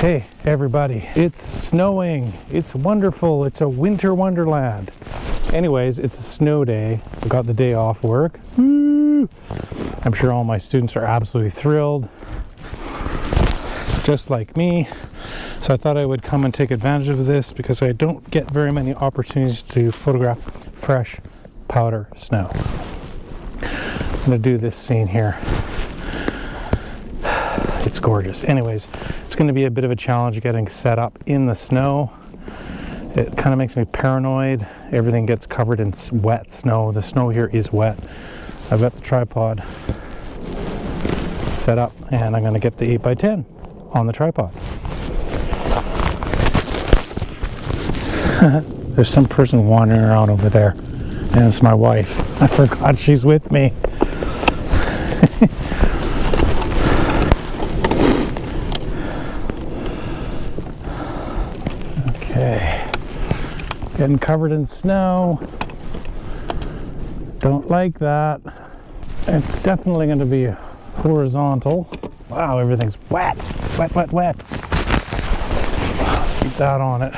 Hey everybody, it's snowing. It's wonderful. It's a winter wonderland. Anyways, it's a snow day. I got the day off work. Woo! I'm sure all my students are absolutely thrilled, just like me. So I thought I would come and take advantage of this because I don't get very many opportunities to photograph fresh powder snow. I'm gonna do this scene here. It's gorgeous. Anyways, it's going to be a bit of a challenge getting set up in the snow. It kind of makes me paranoid. Everything gets covered in wet snow. The snow here is wet. I've got the tripod set up and I'm going to get the 8x10 on the tripod. There's some person wandering around over there and it's my wife. I forgot she's with me. Okay, getting covered in snow. Don't like that. It's definitely going to be horizontal. Wow, everything's wet. Wet, wet, wet. Keep that on it.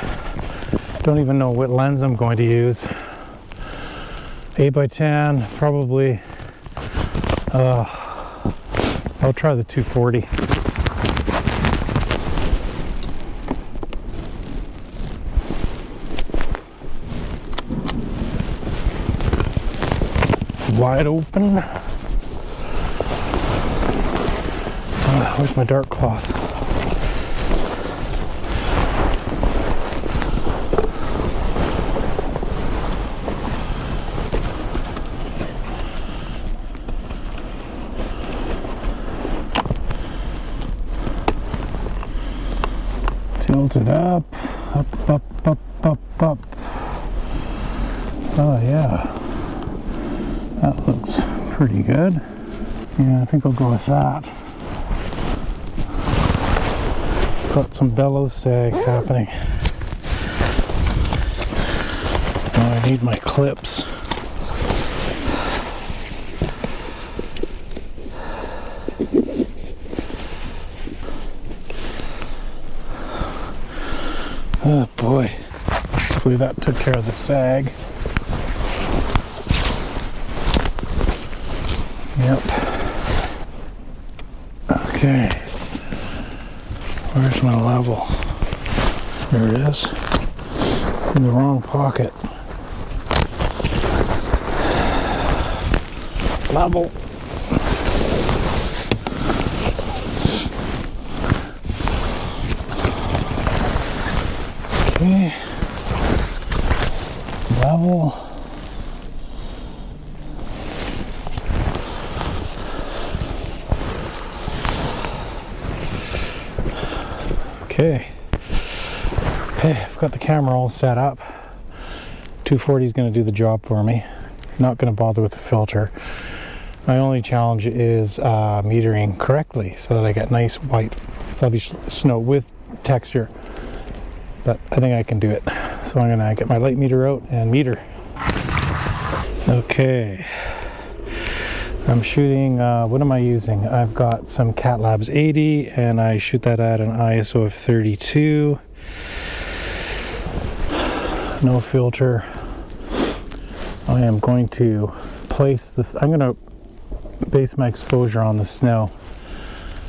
Don't even know what lens I'm going to use. 8x10, probably. I'll try the 240. Wide open. Where's my dark cloth? Tilt it up, up, up, up, up, up. Oh yeah. That looks pretty good. Yeah, I think I'll go with that. Got some bellows sag happening. Now I need my clips. Oh boy. Hopefully that took care of the sag. Yep. Okay. Where's my level? There it is. In the wrong pocket. Level. Okay. Level. Okay, I've got the camera all set up. 240 is going to do the job for me. Not going to bother with the filter. My only challenge is metering correctly so that I get nice white fluffy snow with texture. But I think I can do it. So I'm going to get my light meter out and meter. Okay. I'm shooting, what am I using? I've got some Cat Labs 80 and I shoot that at an ISO of 32. No filter. I am going to place this, I'm going to base my exposure on the snow,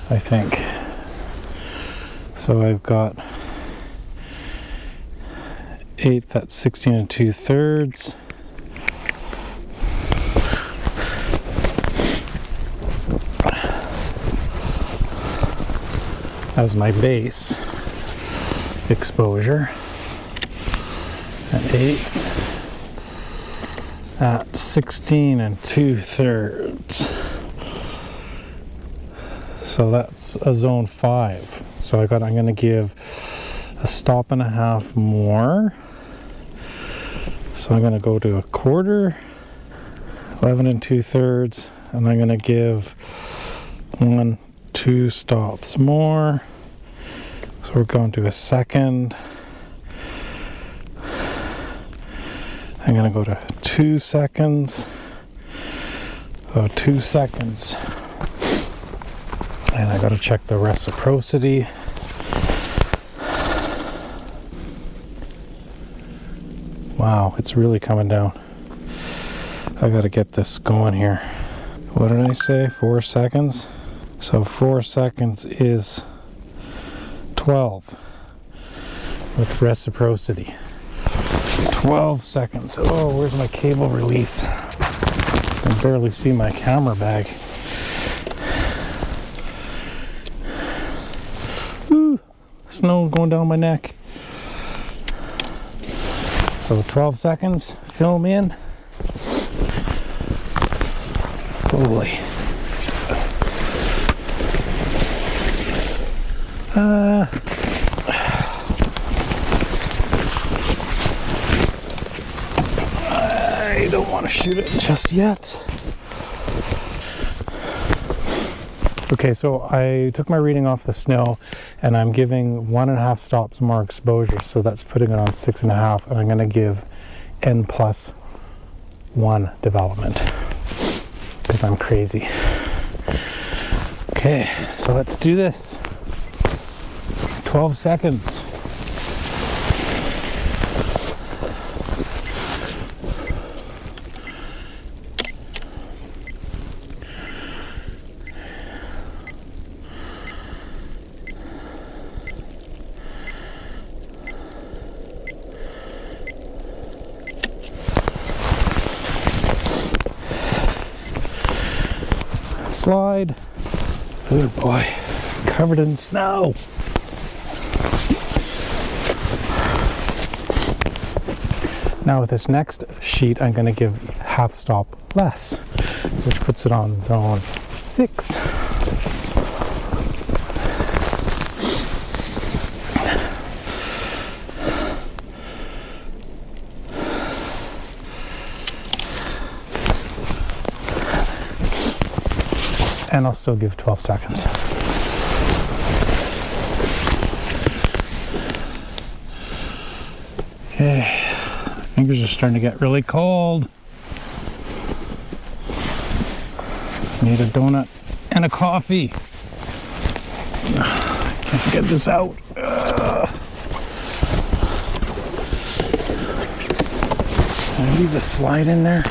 I think. So I've got 8, that's 16 2/3. As my base exposure at 8 at 16 2/3. So that's a zone 5. So I'm going to give a stop and a half more. So I'm going to go to a quarter, 11 2/3, and I'm going to give 2 stops more. So we're going to a second. I'm going to go to 2 seconds. Oh, 2 seconds. And I got to check the reciprocity. Wow, it's really coming down. I gotta get this going here. What did I say? 4 seconds? So 4 seconds is 12 with reciprocity. 12 seconds. Oh, where's my cable release? I can barely see my camera bag. Ooh, snow going down my neck. So 12 seconds, film in. Holy. I don't want to shoot it just yet. Okay, so I took my reading off the snow and I'm giving 1.5 stops more exposure. So that's putting it on 6.5, and I'm going to give N+1 development because I'm crazy. Okay, so let's do this. 12 seconds. Slide. Oh boy, covered in snow. Now with this next sheet, I'm going to give half stop less, which puts it on zone 6. And I'll still give 12 seconds. Okay, fingers are starting to get really cold. Need a donut and a coffee. Can't get this out. Can I leave the slide in there?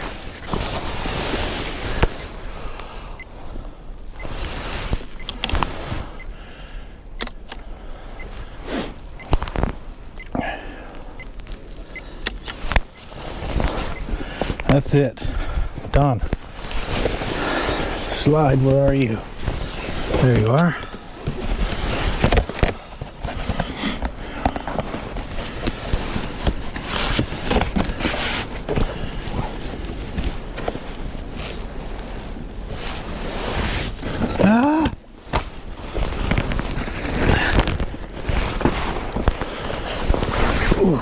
That's it. Done. Slide, where are you? There you are. Ah! Ooh.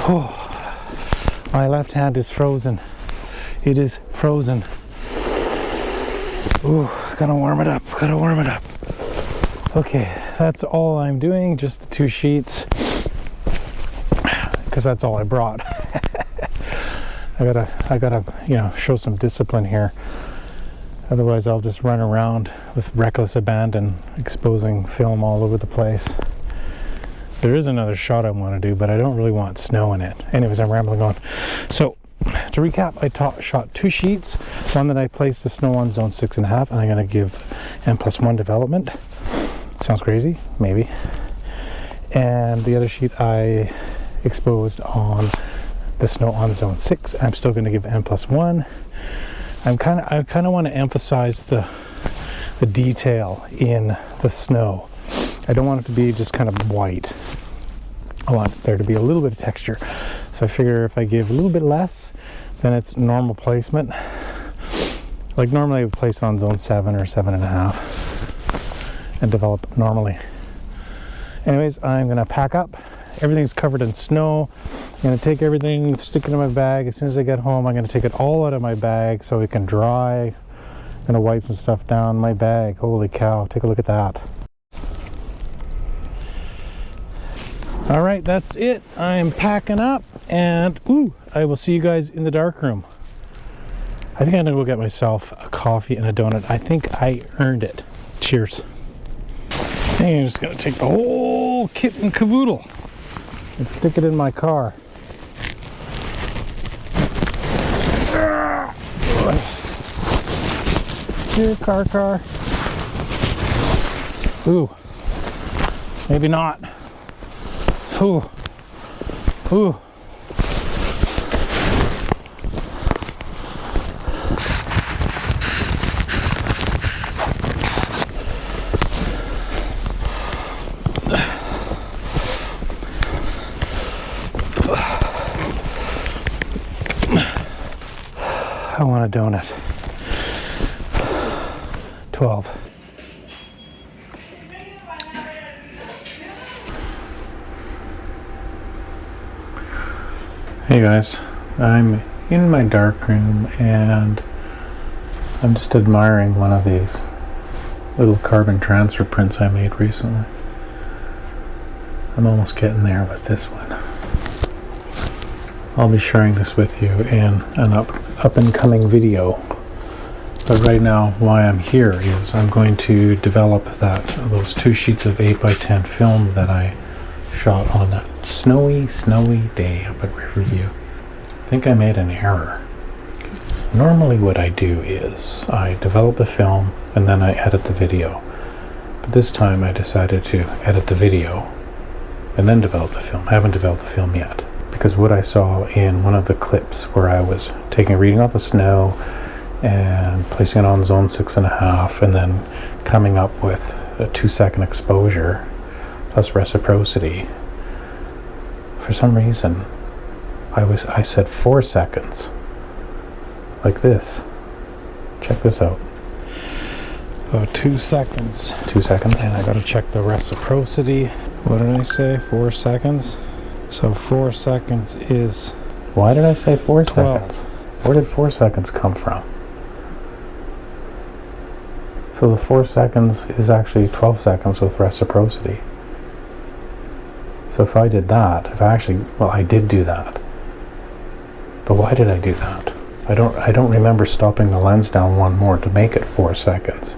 Oh. My left hand is frozen. It is frozen. Ooh, gotta warm it up, gotta warm it up. Okay, that's all I'm doing, just the 2 sheets, because that's all I brought. I gotta, you know, show some discipline here. Otherwise I'll just run around with reckless abandon, exposing film all over the place. There is another shot I want to do, but I don't really want snow in it. Anyways, I'm rambling on. So, to recap, I shot 2 sheets. One that I placed the snow on zone 6.5, and I'm going to give N+1 development. Sounds crazy? Maybe. And the other sheet I exposed on the snow on zone 6. I'm still going to give N+1. I kind of want to emphasize the detail in the snow. I don't want it to be just kind of white. I want there to be a little bit of texture. So I figure if I give a little bit less, then it's normal placement. Like normally I would place it on zone 7 or 7.5 and develop normally. Anyways, I'm gonna pack up. Everything's covered in snow. I'm gonna take everything, stick it in my bag. As soon as I get home, I'm gonna take it all out of my bag so it can dry. I'm gonna wipe some stuff down my bag. Holy cow, take a look at that. All right, that's it. I'm packing up, and I will see you guys in the dark room. I think I'm gonna go get myself a coffee and a donut. I think I earned it. Cheers. I think I'm just gonna take the whole kit and caboodle. and stick it in my car. Here, car. Ooh. Maybe not. Ooh. Ooh. I want a donut. 12. Hey guys, I'm in my darkroom and I'm just admiring one of these little carbon transfer prints I made recently. I'm almost getting there with this one. I'll be sharing this with you in an up and coming video. But right now, why I'm here is I'm going to develop those 2 sheets of 8x10 film that I shot on that snowy day up at Riverview. I think I made an error. Normally what I do is I develop the film and then I edit the video. But this time I decided to edit the video and then develop the film. I haven't developed the film yet. Because what I saw in one of the clips where I was taking a reading off the snow and placing it on zone 6.5 and then coming up with a 2-second exposure plus reciprocity. For some reason, I said 4 seconds. Like this. Check this out. Oh, 2 seconds. 2 seconds? And I gotta check the reciprocity. What did I say? 4 seconds? So 4 seconds is... Why did I say 4 12. seconds? Where did 4 seconds come from? So the 4 seconds is actually 12 seconds with reciprocity. So if I did that, I did do that. But why did I do that? I don't remember stopping the lens down one more to make it 4 seconds.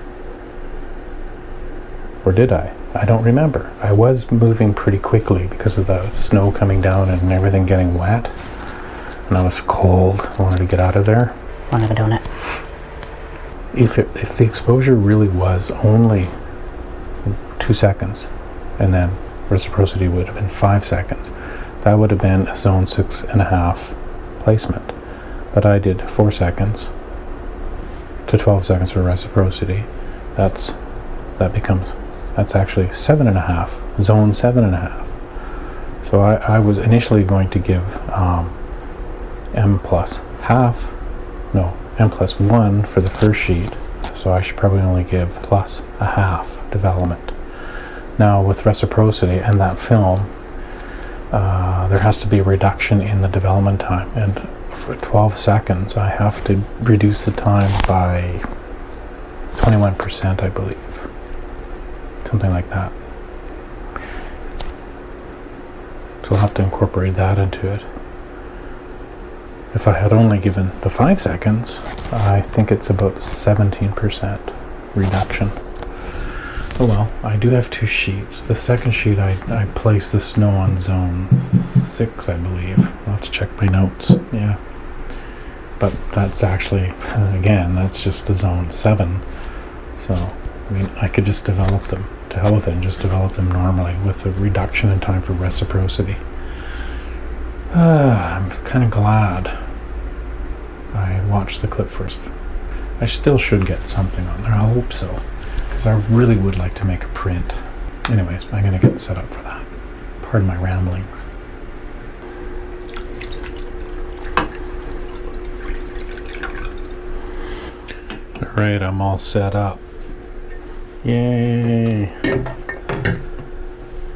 Or did I? I don't remember. I was moving pretty quickly because of the snow coming down and everything getting wet. And I was cold. I wanted to get out of there. Want a donut? If the exposure really was only 2 seconds, and then reciprocity would have been 5 seconds, that would have been a zone 6.5 placement. But I did 4 seconds to 12 seconds for reciprocity. That's actually 7.5, zone 7.5. So I was initially going to give M plus 1 for the first sheet. So I should probably only give plus a half development. Now with reciprocity and that film, there has to be a reduction in the development time. And for 12 seconds, I have to reduce the time by 21%, I believe. Something like that. So I'll have to incorporate that into it. If I had only given the 5 seconds, I think it's about 17% reduction. Oh well, I do have 2 sheets. The second sheet I placed the snow on zone 6, I believe. I'll have to check my notes. Yeah. But that's actually, again, that's just the zone 7. So, I mean, I could just develop them. To hell with it and just develop them normally with a reduction in time for reciprocity. I'm kind of glad I watched the clip first. I still should get something on there. I hope so. Because I really would like to make a print. Anyways, I'm going to get set up for that. Pardon my ramblings. Alright, I'm all set up. Yay!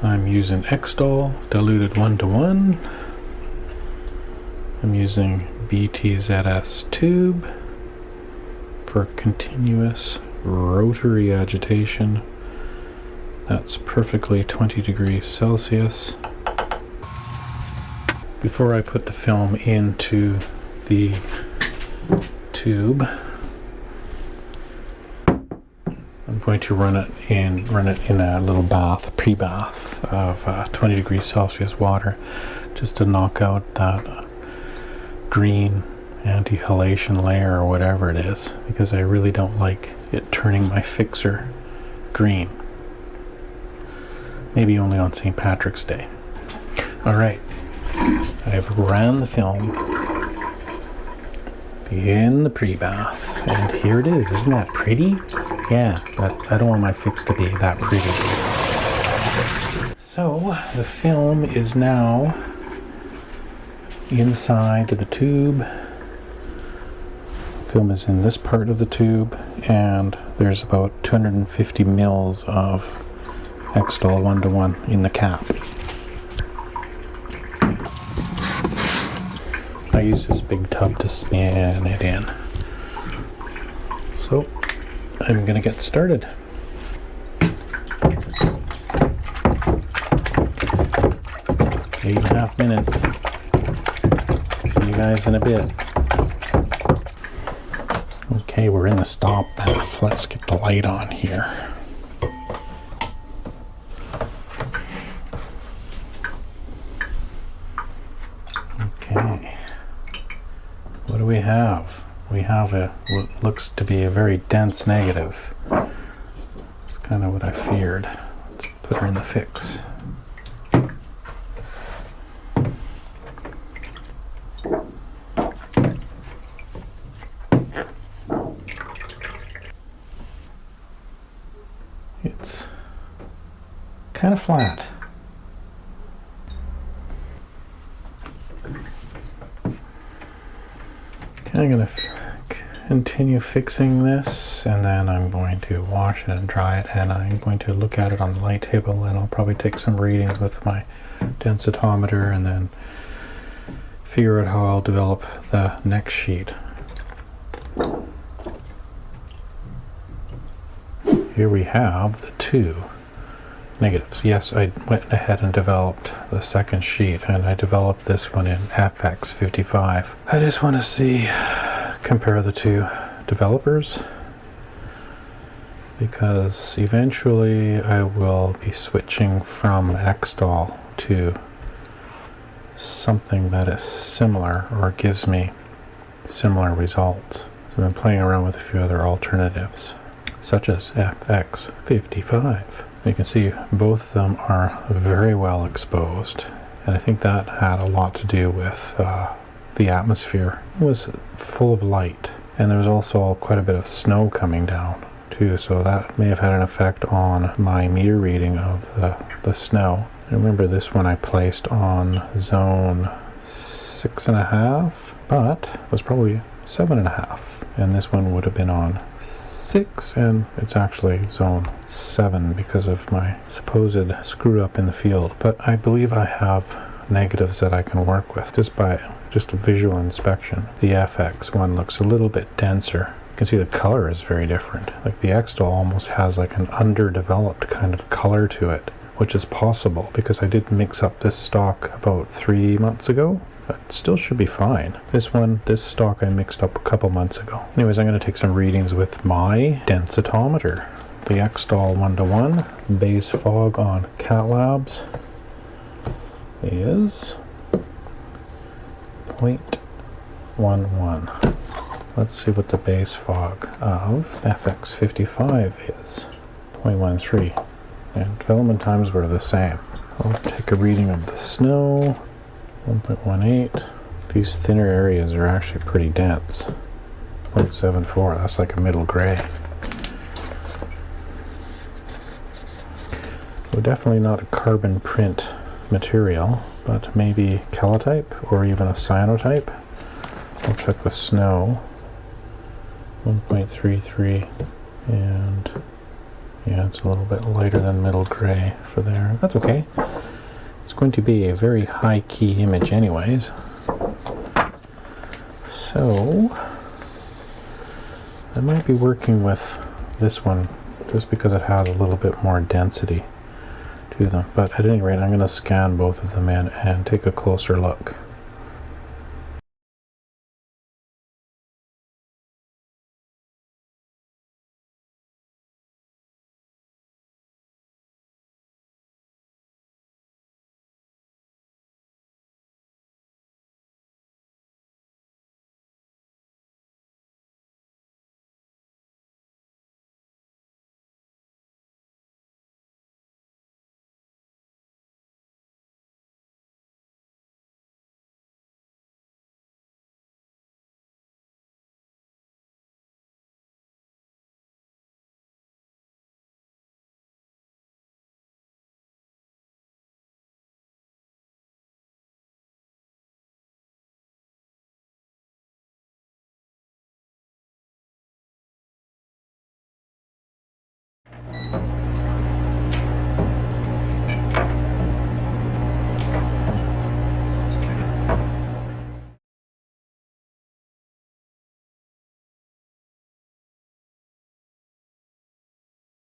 I'm using Xdol, diluted 1:1. I'm using BTZS tube for continuous rotary agitation. That's perfectly 20 degrees Celsius. Before I put the film into the tube, I'm going to run it in a little bath, pre-bath of 20 degrees Celsius water, just to knock out that green anti-halation layer or whatever it is, because I really don't like it turning my fixer green. Maybe only on St. Patrick's Day. Alright, I've ran the film in the pre-bath, and here it is. Isn't that pretty? Yeah, I don't want my fix to be that pretty. So the film is now inside the tube. The film is in this part of the tube, and there's about 250 mils of Xtol 1:1 in the cap. I use this big tub to span it in. So I'm gonna get started. 8.5 minutes. See you guys in a bit. Okay, we're in the stop bath. Let's get the light on here. Okay. What do we have? We have what looks to be a very dense negative. It's kind of what I feared. Let's put her in the fix. It's kind of flat. Okay, I'm going to continue fixing this, and then I'm going to wash it and dry it, and I'm going to look at it on the light table, and I'll probably take some readings with my densitometer and then figure out how I'll develop the next sheet. Here we have the two negatives. Yes, I went ahead and developed the second sheet, and I developed this one in FX55. I just want to compare the two developers, because eventually I will be switching from Xtol to something that is similar or gives me similar results. So I've been playing around with a few other alternatives, such as FX55. You can see both of them are very well exposed, and I think that had a lot to do with the atmosphere. It was full of light, and there was also quite a bit of snow coming down too, so that may have had an effect on my meter reading of the snow. I remember this one I placed on zone 6.5, but was probably 7.5, and this one would have been on 6, and it's actually zone 7 because of my supposed screw up in the field. But I believe I have negatives that I can work with just by a visual inspection. The FX one looks a little bit denser. You can see the color is very different. Like the Xtol almost has like an underdeveloped kind of color to it, which is possible because I did mix up this stock about 3 months ago. But still should be fine. This stock I mixed up a couple months ago. Anyways, I'm going to take some readings with my densitometer. The Xtol 1:1 base fog on Cat Labs is 0.11. Let's see what the base fog of FX55 is. 0.13. And development times were the same. I'll take a reading of the snow. 1.18. These thinner areas are actually pretty dense. 0.74. That's like a middle gray. So definitely not a carbon print material, but maybe calotype or even a cyanotype. I'll check the snow. 1.33, and yeah, it's a little bit lighter than middle gray for there. That's okay. It's going to be a very high key image anyways. So I might be working with this one just because it has a little bit more density to them. But at any rate, I'm going to scan both of them in and take a closer look.